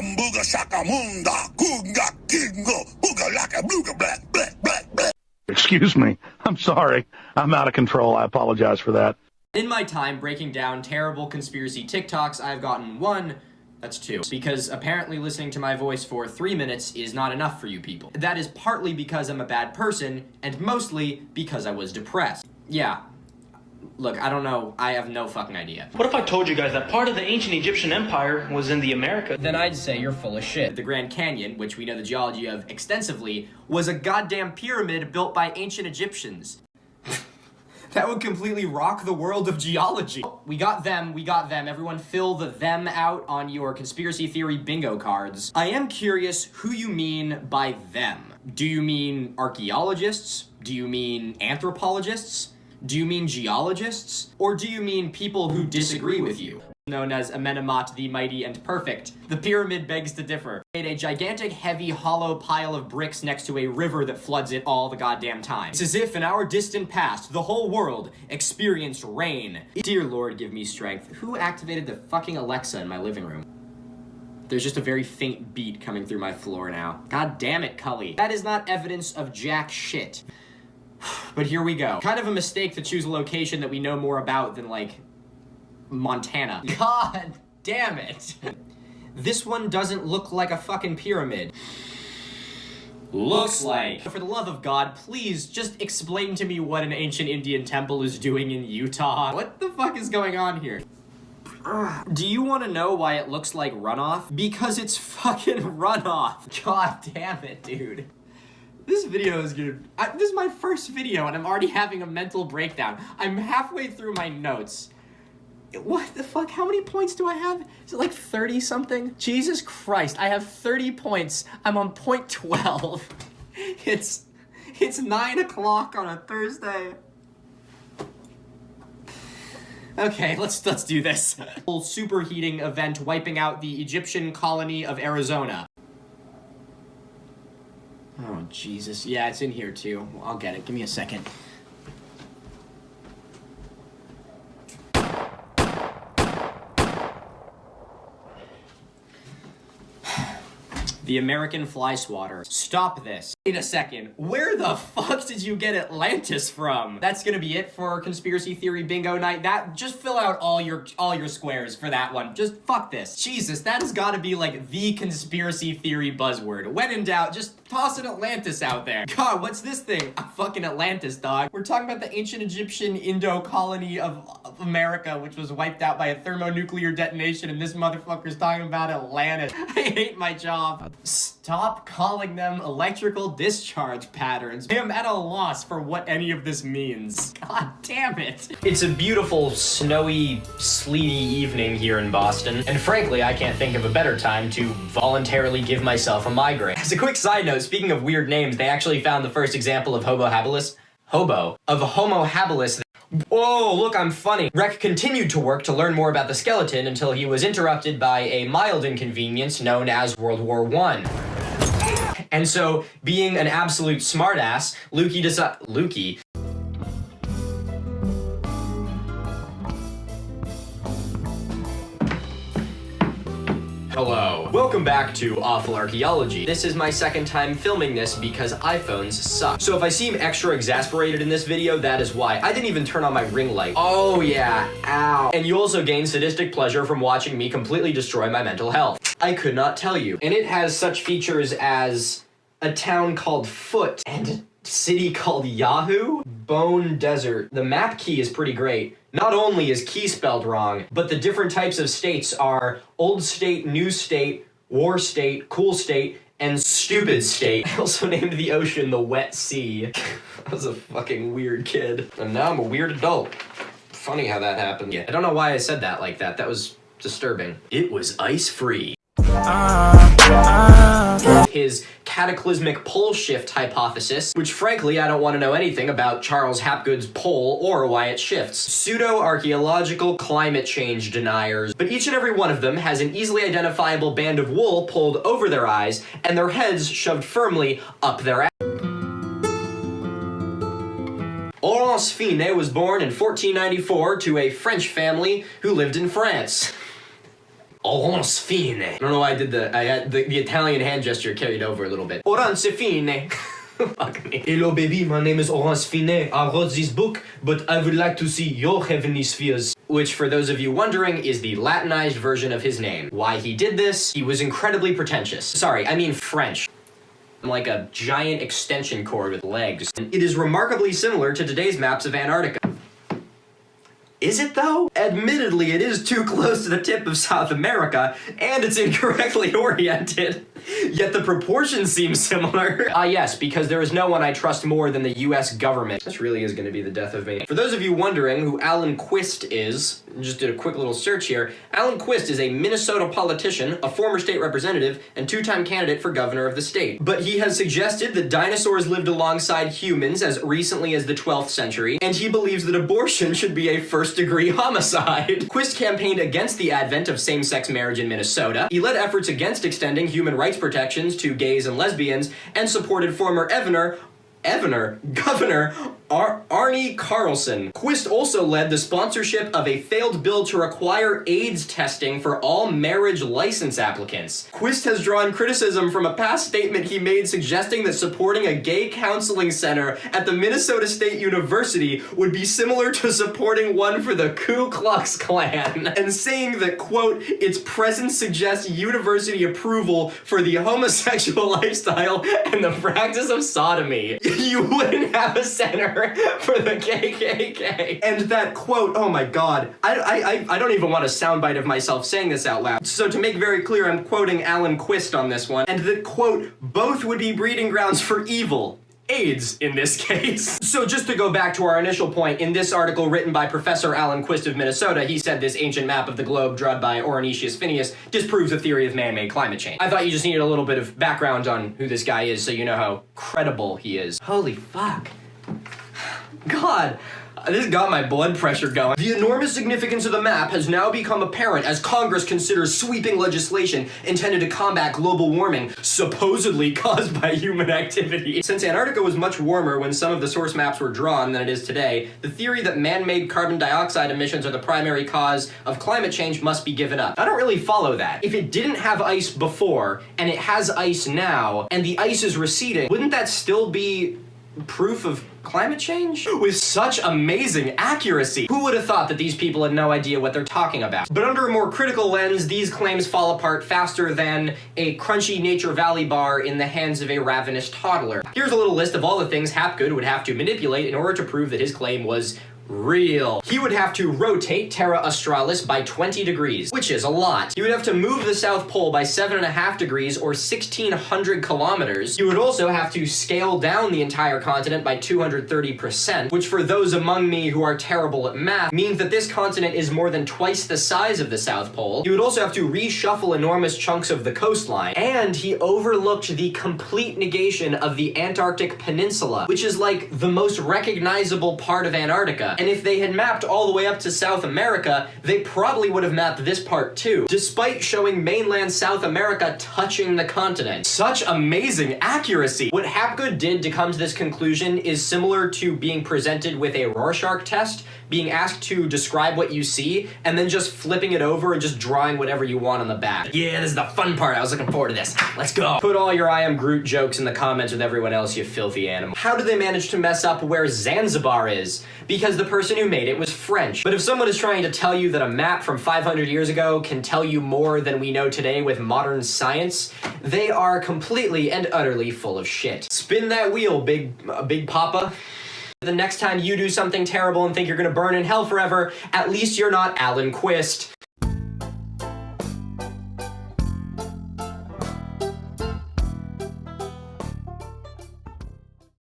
Booga Shakamunda, Kunga Kingo, Booga Laka Booga Black Black Black Black. Excuse me. I'm sorry. I'm out of control. I apologize for that. In my time breaking down terrible conspiracy TikToks, I've gotten one, that's two, because apparently listening to my voice for 3 minutes is not enough for you people. That is partly because I'm a bad person, and mostly because I was depressed. Yeah. Look, I don't know. I have no fucking idea. What if I told you guys that part of the ancient Egyptian empire was in the America? Then I'd say you're full of shit. The Grand Canyon, which we know the geology of extensively, was a goddamn pyramid built by ancient Egyptians. That would completely rock the world of geology. We got them, everyone fill the them out on your conspiracy theory bingo cards. I am curious who you mean by them. Do you mean archaeologists? Do you mean anthropologists? Do you mean geologists? Or do you mean people who disagree with you? Known as Amenemhat the Mighty and Perfect, the pyramid begs to differ. Made a gigantic, heavy, hollow pile of bricks next to a river that floods it all the goddamn time. It's as if in our distant past, the whole world experienced rain. Dear Lord, give me strength. Who activated the fucking Alexa in my living room? There's just a very faint beat coming through my floor now. God damn it, Cully. That is not evidence of jack shit. But here we go. Kind of a mistake to choose a location that we know more about than, like, Montana. God damn it. This one doesn't look like a fucking pyramid. Looks like. For the love of God, please just explain to me what an ancient Indian temple is doing in Utah. What the fuck is going on here? Do you want to know why it looks like runoff? Because it's fucking runoff. God damn it, dude. This video is good. This is my first video and I'm already having a mental breakdown. I'm halfway through my notes. What the fuck? How many points do I have? Is it like 30 something? Jesus Christ, I have 30 points. I'm on point 12. It's 9 o'clock on a Thursday. Okay, let's do this. Full superheating event wiping out the Egyptian colony of Arizona. Oh, Jesus. Yeah, it's in here, too. I'll get it. Give me a second. The American fly swatter. Stop this. Wait a second. Where the fuck did you get Atlantis from? That's gonna be it for conspiracy theory bingo night. Just fill out all your squares for that one. Just fuck this. Jesus, that has gotta be like the conspiracy theory buzzword. When in doubt, just toss an Atlantis out there. God, what's this thing? A fucking Atlantis, dog. We're talking about the ancient Egyptian Indo colony of America, which was wiped out by a thermonuclear detonation, and this motherfucker's talking about Atlantis. I hate my job. Stop calling them electrical discharge patterns. I am at a loss for what any of this means. God damn it. It's a beautiful, snowy, sleety evening here in Boston, and frankly, I can't think of a better time to voluntarily give myself a migraine. As a quick side note, speaking of weird names, they actually found the first example of Homo habilis. Oh, look, I'm funny. Rec continued to work to learn more about the skeleton until he was interrupted by a mild inconvenience known as World War I. And so, being an absolute smartass, Lukey. Hello. Welcome back to Awful Archaeology. This is my second time filming this because iPhones suck. So if I seem extra exasperated in this video, that is why. I didn't even turn on my ring light. Oh yeah, ow. And you also gain sadistic pleasure from watching me completely destroy my mental health. I could not tell you. And it has such features as a town called Foot and a city called Yahoo. Bone Desert. The map key is pretty great. Not only is key spelled wrong, but the different types of states are old state, new state, war state, cool state, and stupid state. I also named the ocean the Wet Sea. I was a fucking weird kid. And now I'm a weird adult. Funny how that happened. Yeah, I don't know why I said that like that. That was disturbing. It was ice-free. His cataclysmic pole shift hypothesis, which frankly I don't want to know anything about Charles Hapgood's pole or why it shifts. Pseudo-archaeological climate change deniers, but each and every one of them has an easily identifiable band of wool pulled over their eyes and their heads shoved firmly up their ass. Orontius Finaeus was born in 1494 to a French family who lived in France. Orontius Finaeus. I don't know why I had the Italian hand gesture carried over a little bit. Orontius Finaeus. Fuck me. Hello baby, my name is Orontius Finaeus. I wrote this book, but I would like to see your heavenly spheres. Which, for those of you wondering, is the Latinized version of his name. Why he did this? He was incredibly pretentious. Sorry, I mean French. Like a giant extension cord with legs. It is remarkably similar to today's maps of Antarctica. Is it though? Admittedly, it is too close to the tip of South America, and it's incorrectly oriented. Yet the proportions seem similar. Yes, because there is no one I trust more than the US government. This really is going to be the death of me. For those of you wondering who Alan Quist is, just did a quick little search here. Alan Quist is a Minnesota politician, a former state representative, and two-time candidate for governor of the state. But he has suggested that dinosaurs lived alongside humans as recently as the 12th century, and he believes that abortion should be a first-degree homicide. Quist campaigned against the advent of same-sex marriage in Minnesota. He led efforts against extending human rights protections to gays and lesbians, and supported former Governor Arne Carlson. Quist also led the sponsorship of a failed bill to require AIDS testing for all marriage license applicants. Quist has drawn criticism from a past statement he made suggesting that supporting a gay counseling center at the Minnesota State University would be similar to supporting one for the Ku Klux Klan, and saying that, quote, its presence suggests university approval for the homosexual lifestyle and the practice of sodomy. You wouldn't have a center for the KKK. And that quote, oh my god, I don't even want a soundbite of myself saying this out loud. So to make very clear, I'm quoting Alan Quist on this one, and that quote, both would be breeding grounds for evil. AIDS, in this case. So just to go back to our initial point, in this article written by Professor Alan Quist of Minnesota, he said this ancient map of the globe drawn by Orontius Finaeus disproves the theory of man-made climate change. I thought you just needed a little bit of background on who this guy is so you know how credible he is. Holy fuck. God. This got my blood pressure going. The enormous significance of the map has now become apparent as Congress considers sweeping legislation intended to combat global warming, supposedly caused by human activity. Since Antarctica was much warmer when some of the source maps were drawn than it is today, the theory that man-made carbon dioxide emissions are the primary cause of climate change must be given up. I don't really follow that. If it didn't have ice before, and it has ice now, and the ice is receding, wouldn't that still be proof of climate change? With such amazing accuracy. Who would have thought that these people had no idea what they're talking about? But under a more critical lens, these claims fall apart faster than a crunchy Nature Valley bar in the hands of a ravenous toddler. Here's a little list of all the things Hapgood would have to manipulate in order to prove that his claim was real. He would have to rotate Terra Australis by 20 degrees, which is a lot. He would have to move the South Pole by 7.5 degrees or 1,600 kilometers. He would also have to scale down the entire continent by 230%, which for those among me who are terrible at math, means that this continent is more than twice the size of the South Pole. He would also have to reshuffle enormous chunks of the coastline, and he overlooked the complete negation of the Antarctic Peninsula, which is like the most recognizable part of Antarctica. And if they had mapped all the way up to South America, they probably would have mapped this part too, despite showing mainland South America touching the continent. Such amazing accuracy! What Hapgood did to come to this conclusion is similar to being presented with a Rorschach test, being asked to describe what you see, and then just flipping it over and just drawing whatever you want on the back. Yeah, this is the fun part. I was looking forward to this. Let's go. Put all your I am Groot jokes in the comments with everyone else, you filthy animal. How did they manage to mess up where Zanzibar is? Because the person who made it was French. But if someone is trying to tell you that a map from 500 years ago can tell you more than we know today with modern science, they are completely and utterly full of shit. Spin that wheel, big papa. The next time you do something terrible and think you're gonna burn in hell forever, at least you're not Alan Quist.